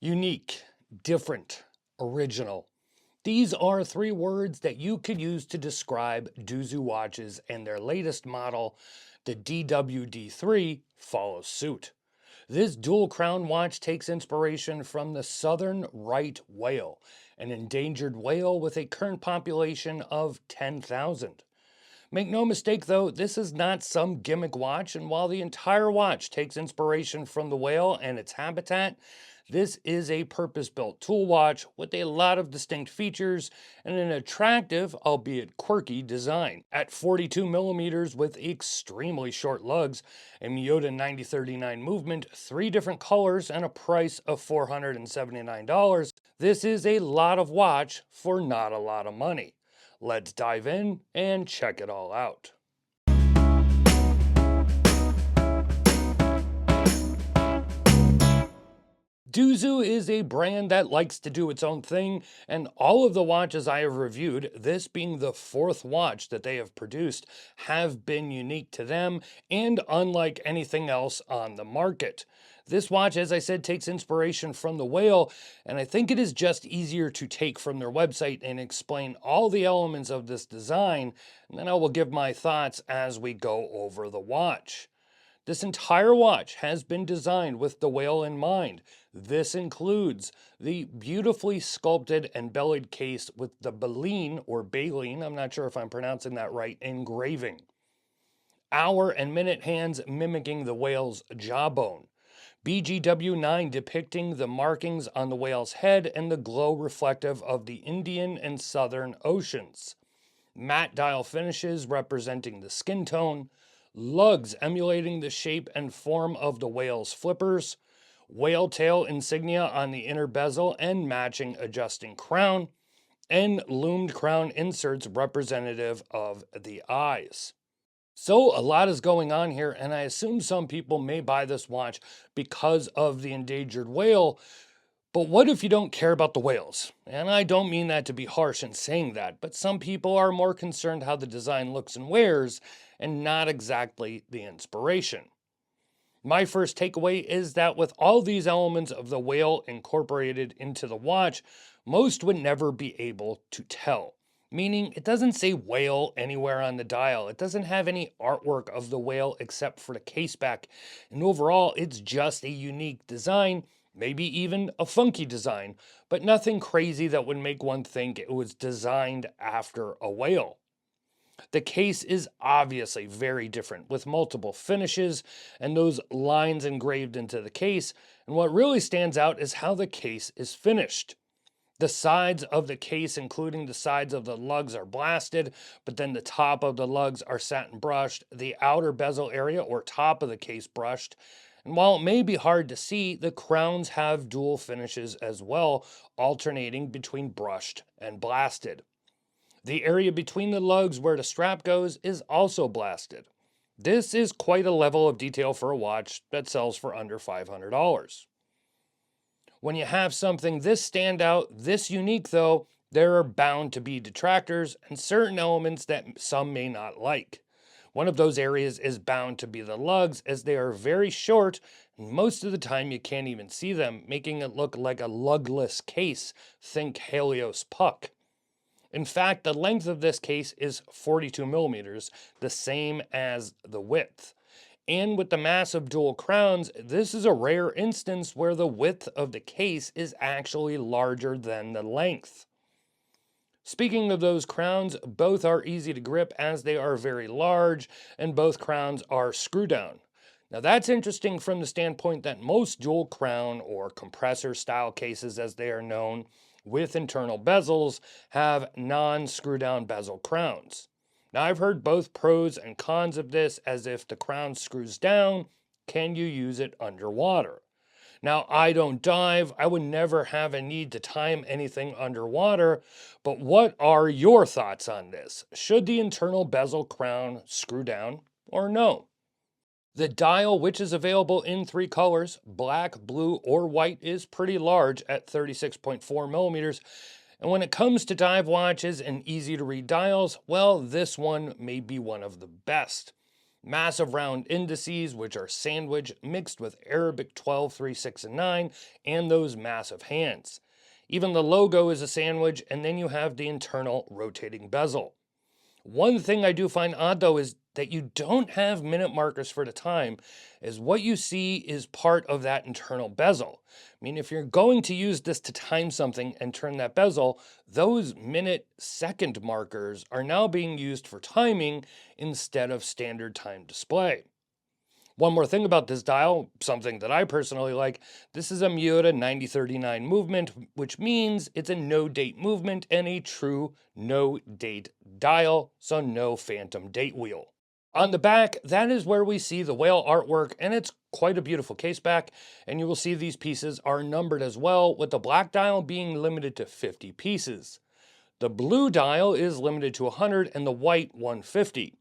Unique, different, original. These are three words that you could use to describe Duzu watches, and their latest model, the DW-D3, follows suit. This dual crown watch takes inspiration from the southern right whale, an endangered whale with a current population of 10,000. Make no mistake though, this is not some gimmick watch, and while the entire watch takes inspiration from the whale and its habitat, this is a purpose-built tool watch with a lot of distinct features and an attractive, albeit quirky, design. At 42 millimeters with extremely short lugs, a Miyota 9039 movement, 3 different colors, and a price of $479, this is a lot of watch for not a lot of money. Let's dive in and check it all out. Duzu is a brand that likes to do its own thing, and all of the watches I have reviewed, this being the fourth watch that they have produced, have been unique to them and unlike anything else on the market. This watch, as I said, takes inspiration from the whale, and I think it is just easier to take from their website and explain all the elements of this design, and then I will give my thoughts as we go over the watch. This entire watch has been designed with the whale in mind. This includes the beautifully sculpted and bellied case with the baleen or baleen, I'm not sure if I'm pronouncing that right, engraving. Hour and minute hands mimicking the whale's jawbone. BGW9 depicting the markings on the whale's head and the glow reflective of the Indian and Southern Oceans. Matte dial finishes representing the skin tone. Lugs emulating the shape and form of the whale's flippers, whale tail insignia on the inner bezel and matching adjusting crown, and loomed crown inserts representative of the eyes. So a lot is going on here, and I assume some people may buy this watch because of the endangered whale. But what if you don't care about the whales? And I don't mean that to be harsh in saying that, but some people are more concerned how the design looks and wears and not exactly the inspiration. My first takeaway is that with all these elements of the whale incorporated into the watch, most would never be able to tell. Meaning it doesn't say whale anywhere on the dial. It doesn't have any artwork of the whale except for the caseback. And overall, it's just a unique design. Maybe even a funky design, but nothing crazy that would make one think it was designed after a whale. The case is obviously very different with multiple finishes and those lines engraved into the case, and what really stands out is how the case is finished. The sides of the case, including the sides of the lugs, are blasted, but then the top of the lugs are satin brushed, the outer bezel area or top of the case brushed. And while it may be hard to see, the crowns have dual finishes as well, alternating between brushed and blasted. The area between the lugs where the strap goes is also blasted. This is quite a level of detail for a watch that sells for under $500. When you have something this standout, this unique though, there are bound to be detractors and certain elements that some may not like. One of those areas is bound to be the lugs, as they are very short and most of the time you can't even see them, making it look like a lugless case. Think Helios puck. In fact, the length of this case is 42 millimeters, the same as the width. And with the massive dual crowns, this is a rare instance where the width of the case is actually larger than the length. Speaking of those crowns, both are easy to grip as they are very large, and both crowns are screw down. Now that's interesting from the standpoint that most dual crown or compressor style cases as they are known with internal bezels have non-screw down bezel crowns. Now I've heard both pros and cons of this, as if the crown screws down, can you use it underwater? Now, I don't dive. I would never have a need to time anything underwater, but what are your thoughts on this? Should the internal bezel crown screw down or no? The dial, which is available in 3 colors, black, blue, or white, is pretty large at 36.4 millimeters. And when it comes to dive watches and easy to read dials, well, this one may be one of the best. massive round indices, which are sandwich mixed with Arabic 12, 3, 6, and 9, and those massive hands. Even the logo is a sandwich, and then you have the internal rotating bezel. One thing I do find odd though is that you don't have minute markers for the time, as what you see is part of that internal bezel. I mean, if you're going to use this to time something and turn that bezel, those minute second markers are now being used for timing instead of standard time display. One more thing about this dial, something that I personally like, this is a Miura 9039 movement, which means it's a no date movement and a true no date dial, so no phantom date wheel. On the back, that is where we see the whale artwork, and it's quite a beautiful case back, and you will see these pieces are numbered as well, with the black dial being limited to 50 pieces. The blue dial is limited to 100 and the white 150.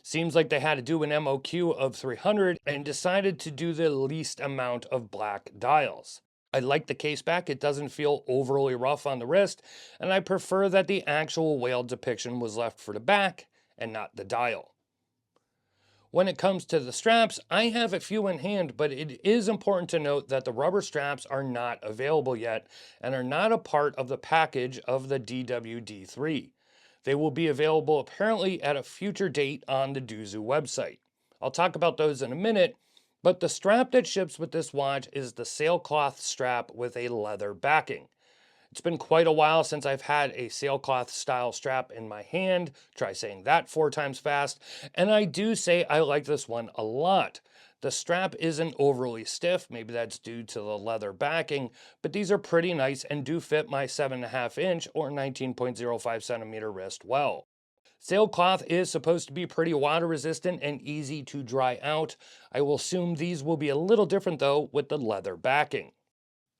Seems like they had to do an MOQ of 300 and decided to do the least amount of black dials. I like the case back, it doesn't feel overly rough on the wrist, and I prefer that the actual whale depiction was left for the back and not the dial. When it comes to the straps, I have a few in hand, but it is important to note that the rubber straps are not available yet and are not a part of the package of the DW-D3. They will be available apparently at a future date on the Duzu website. I'll talk about those in a minute, but the strap that ships with this watch is the sailcloth strap with a leather backing. It's been quite a while since I've had a sailcloth style strap in my hand. Try saying that 4 times fast. And I do say I like this one a lot. The strap isn't overly stiff, maybe that's due to the leather backing, but these are pretty nice and do fit my 7.5 inch or 19.05 centimeter wrist well. Sailcloth is supposed to be pretty water resistant and easy to dry out. I will assume these will be a little different though with the leather backing.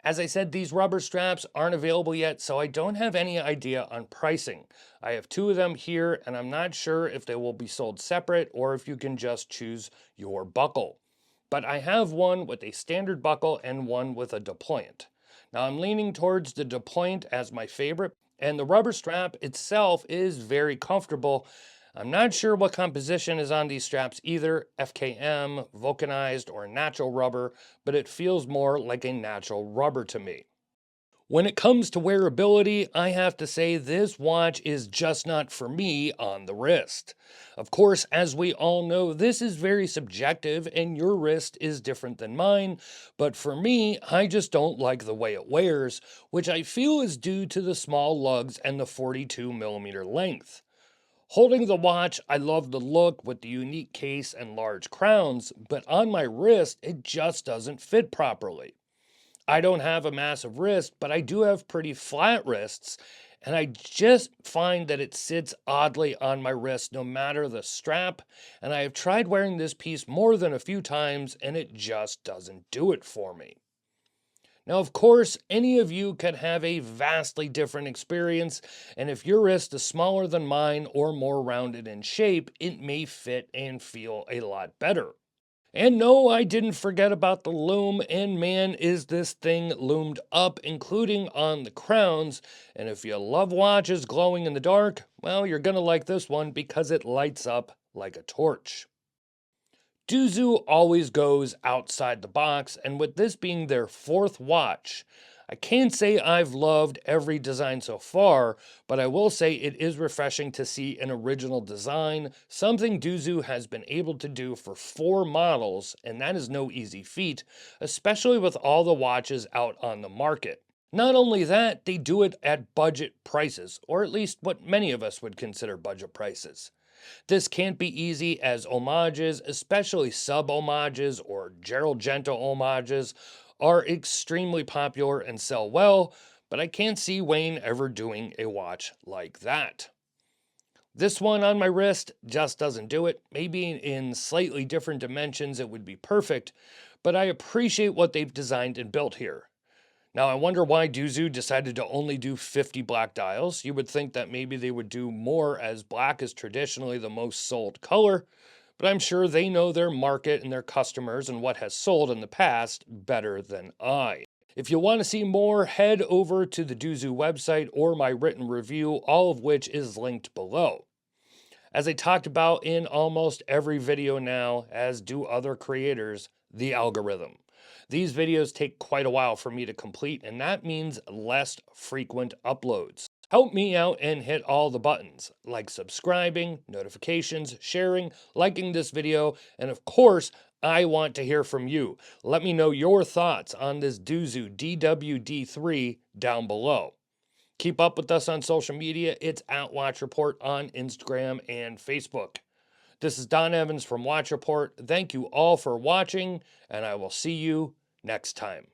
As I said, these rubber straps aren't available yet, so I don't have any idea on pricing. I have 2 of them here, and I'm not sure if they will be sold separate or if you can just choose your buckle. But I have one with a standard buckle and one with a deployant. Now I'm leaning towards the deployant as my favorite, and the rubber strap itself is very comfortable. I'm not sure what composition is on these straps either, FKM, vulcanized, or natural rubber, but it feels more like a natural rubber to me. When it comes to wearability, I have to say this watch is just not for me on the wrist. Of course, as we all know, this is very subjective and your wrist is different than mine, but for me, I just don't like the way it wears, which I feel is due to the small lugs and the 42mm length. Holding the watch, I love the look with the unique case and large crowns, but on my wrist, it just doesn't fit properly. I don't have a massive wrist, but I do have pretty flat wrists, and I just find that it sits oddly on my wrist no matter the strap, and I have tried wearing this piece more than a few times, and it just doesn't do it for me. Now, of course, any of you could have a vastly different experience, and if your wrist is smaller than mine or more rounded in shape, it may fit and feel a lot better. And no, I didn't forget about the loom, and man, is this thing loomed up, including on the crowns. And if you love watches glowing in the dark, well, you're gonna like this one because it lights up like a torch. Duzu always goes outside the box, and with this being their 4th watch, I can't say I've loved every design so far, but I will say it is refreshing to see an original design, something Duzu has been able to do for 4 models, and that is no easy feat, especially with all the watches out on the market. Not only that, they do it at budget prices, or at least what many of us would consider budget prices. This can't be easy as homages, especially sub-homages or Gerald Gento homages, are extremely popular and sell well, but I can't see Wayne ever doing a watch like that. This one on my wrist just doesn't do it. Maybe in slightly different dimensions it would be perfect, but I appreciate what they've designed and built here. Now, I wonder why Duzu decided to only do 50 black dials. You would think that maybe they would do more, as black is traditionally the most sold color, but I'm sure they know their market and their customers and what has sold in the past better than I. If you want to see more, head over to the Duzu website or my written review, all of which is linked below. As I talked about in almost every video now, as do other creators, the algorithm. These videos take quite a while for me to complete, and that means less frequent uploads. Help me out and hit all the buttons, like subscribing, notifications, sharing, liking this video, and of course, I want to hear from you. Let me know your thoughts on this Duzu DW-D3 down below. Keep up with us on social media. It's at Watch Report on Instagram and Facebook. This is Don Evans from Watch Report. Thank you all for watching, and I will see you next time.